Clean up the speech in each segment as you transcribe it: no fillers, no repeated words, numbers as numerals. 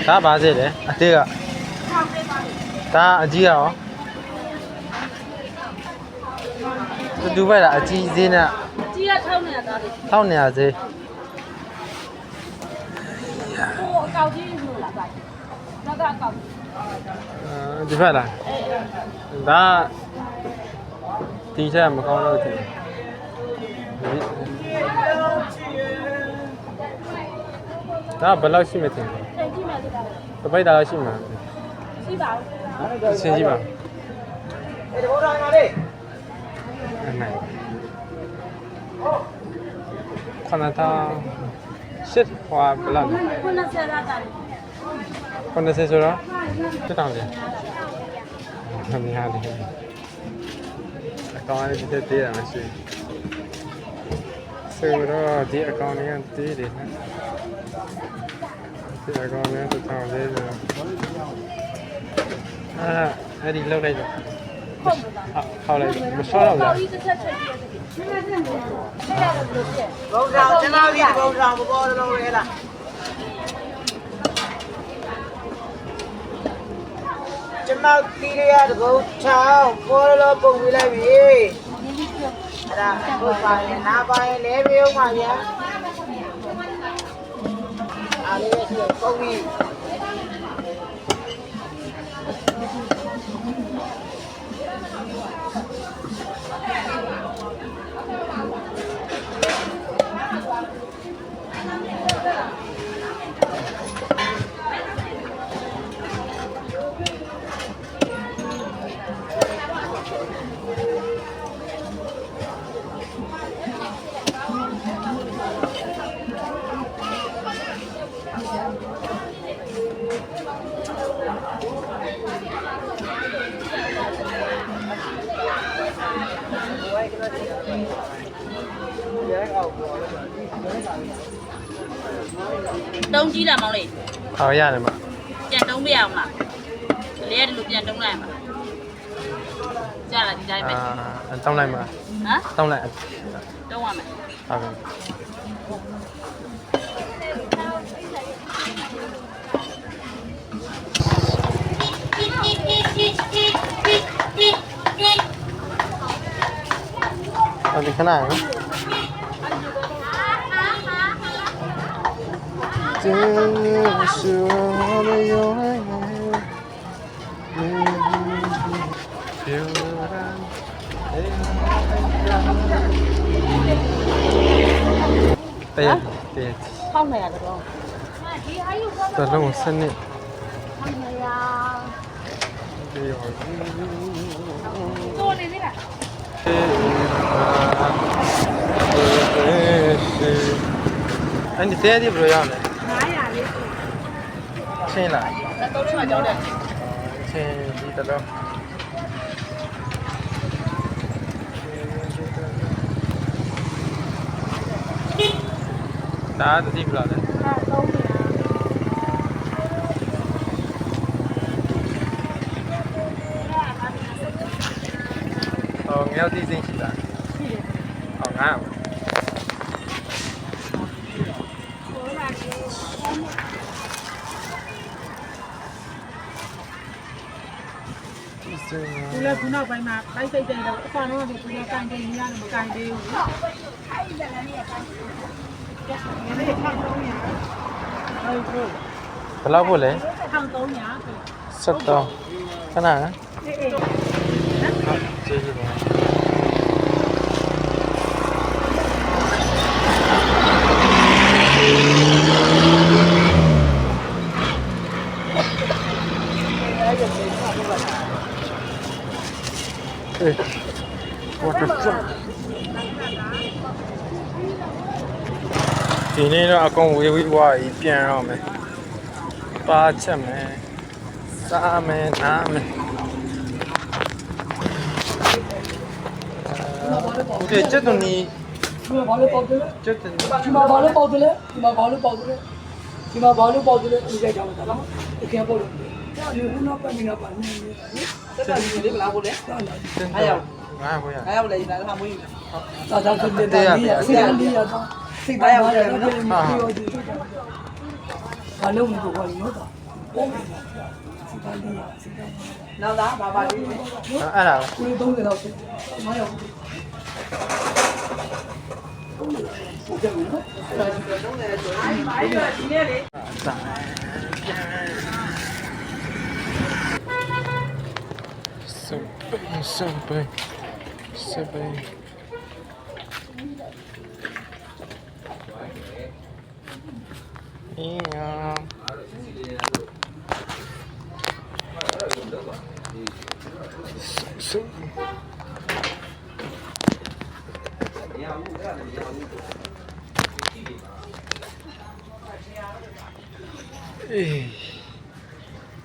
ဒါပါစေတယ်အသေးကဒါအကြီးရောတူပဲလားအကြီးဈေးနဲ့ကြီးက1900သားလေး1900ဈေးကိုအကောက်ကြီးလို့လားဗျနောက်ကကောက်ဒီဖက်လားဒါဒီချက်မကောင်းလို့ထင်ဒါဘယ်လောက်ရှိမထင်လဲချိန်ကြည့်မယ်ဆိုတာတပိတ်တာလောက်ရှိမှာရှိပါဘူးရှင်းကြည့်ပါဒီဘောတော်မှာလေအနိုင်ခဏတာရှစ်ဟွာဘယ်လောက်လဲ90ရာတာ90ဆိုတော့တက်တောင်တယ်ခမရတယ်အကောင့်လေးတစ်သေးရမရှိဆိုတော့ဒီအကောင့်လေးကသေးတယ်နော်ဒီအကောင့်လေးတစ်ထောင်လေးဆိုအဲ့ဒီလောက်လိုက်တော့ဟုတ်လိုက်မစောတော့ဘူးကြီးတစ်ချက်ချက်ကြည့်ရတယ်။ဆက်ရတယ်ဘယ်လိုဖြစ်။ဘုံဆောင်ကျွန်တော်ဒီဘုံဆောင်မပေါ်တော့လေလား။ကျွန်တော်တီးရတဲ့ဘုံဆောင်ပေါ်တော့ပုံပြလိုက်ပြီ။အဲ့ဒါဘုံပါရင်နားပါရင်လဲပြုံးပါဗျာ။အားလေးရှိပုံပြီးတုံးကြီးလားမောင်လေးဟောရတယ်မပြန်တုံးပြရအောင်လားလေရဒီလိုပြန်တုံးလိုက်မှာကြားလားဒီတိုင်းပဲတောင်းလိုက်မှာဟမ်တောင်းလိုက်တုံးရမယ်ဟုတ်ကဲ့ဒီခဏနော်ကျေစုရရောတဲ့ဖောက်နေရတော့ဒီဟာယူတော့တလုံးစနစ်ဖောက်နေရဒီရောတိုးနေသေးလားအဲ့ဒီတဲ့ဒီဘယ်လိုရလဲ900လေးချင်းလားတော့ချောင်းကြောင်းတယ်ချင်းဒီတလုံးဒါတတိဘယ်လိုလဲငါတိစိတ်ရှိတာရှိတယ်ဟောငါဒီလေခုနောက်ပိုင်းမှာတိုက်စိတ်တယ်တော့အဖာတော့ဒီလိုကန်တယ်ကြီးရတယ်မကန်သေးဘူး။အဲ့ဒီလည်းလည်းကန်တယ်။ဒီနေ့1300ဟုတ်ကဲ့ဘယ်လောက်ဖို့လဲ1300 73ခဏနော်အေးအေးကျေးဇူးပါwhat the fuck ဒီနေ့တော့အကုန်ဝေးဝါးကြီးပြန်တော့မယ်ပါချက်မယ်စားမယ်နားမယ်ဒီကျက်တူနီဒီမှာဘာလို့ပေါက်တယ်လဲကျက်တူနီဒီမှာဘာလို့ပေါက်တယ်လဲဒီမှာဘာလို့ပေါက်တယ်လဲဒီမှာဘာလို့ပေါက်တယ်လဲဒီကြကြောင်းတာလားဒီကပေါက်လို့ဒီခုနောက်ပတ်နေတာပါနေတယ်တက်တာဒီလေးမလားဘူးလေအဲ့ရောက် 900ခွဲရ 900လည်းလာလာမွေး တော့တော့တင်တယ်စီရလေးရတော့စိတ်သားရတယ်နော်ပြောကြည့်ဘာလို့မကိုခေါ်လို့တော့စိတ်သားလေးစိတ်သား နောက်သားဘာပါလေး အဲ့ဒါ ကို30တော့မရောက်ဘူးဒီနေ့လေ Super. Yeah. So.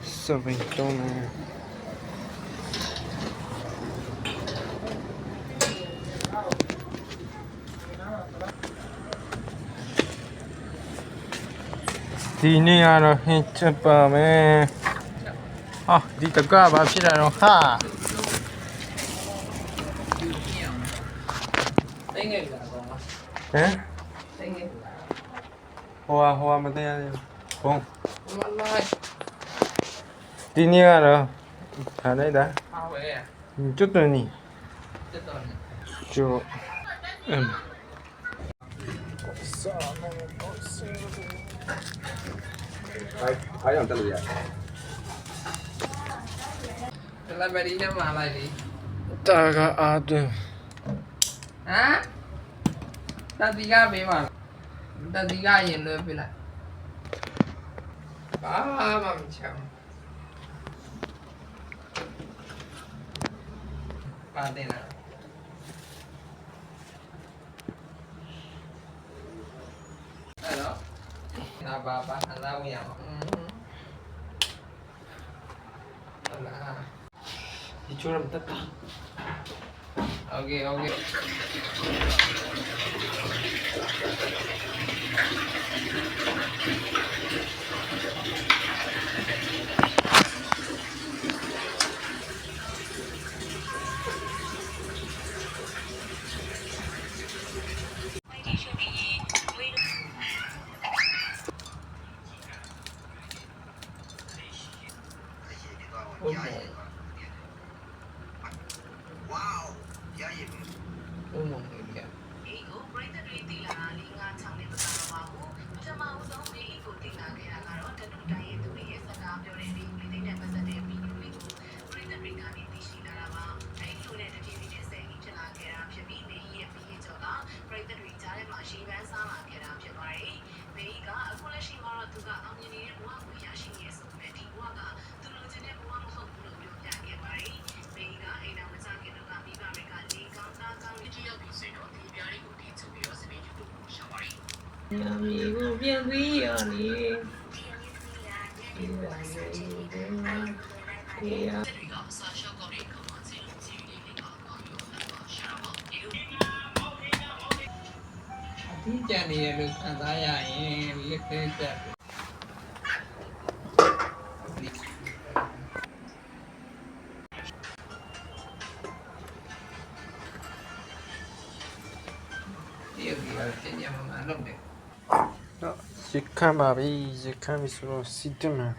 So bem tão né. Đi nè rồi chụp mẹ đi tập qua bà phía nào ha hả hoa hoa mà đây không đi nè rồi ở đây đã chút rồi nè chút phải làm tên gì vậy? lại về đi mà lại đi ta ga adu hả ta đi ra về mà ta đi ra gì nữa về lại ba mầm chồng ba tên nào đó là ba anh lao nhau là đi chỗ làm tất cả ok Amigo bien bien đi cha đi được ăn ta dài liếc lên cha điều gì ở trên nhà mà ăn được đó chỉ khám bà bị chỉ khám bị số xịt mà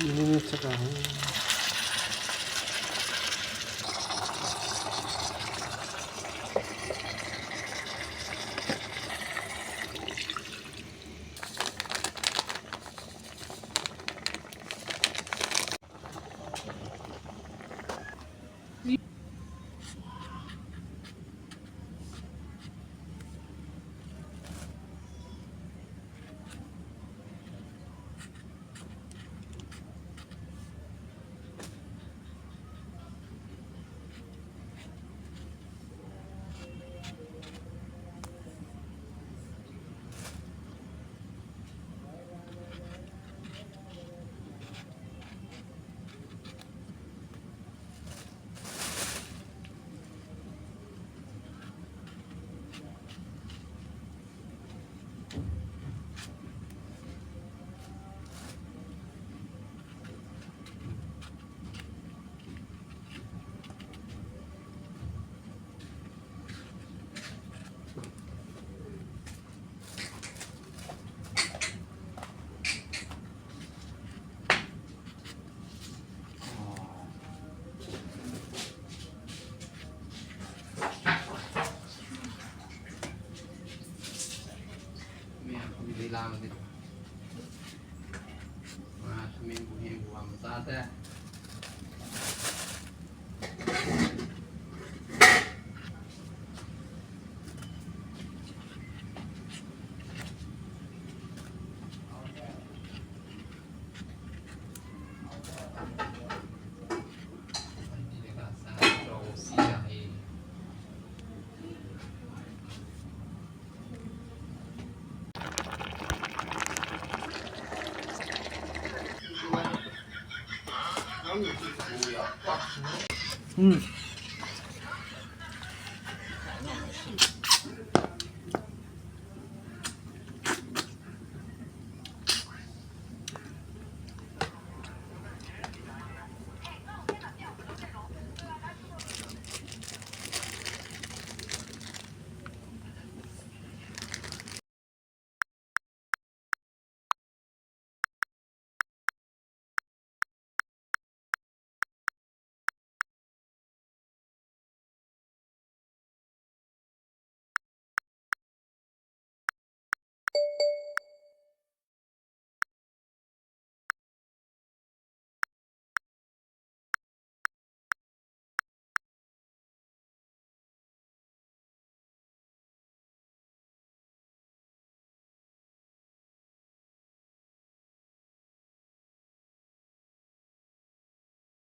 ini sekarang လာမသိဘူးဟာသမင်းဘူးဟင်းဘူးမစားတဲ့ 嗯。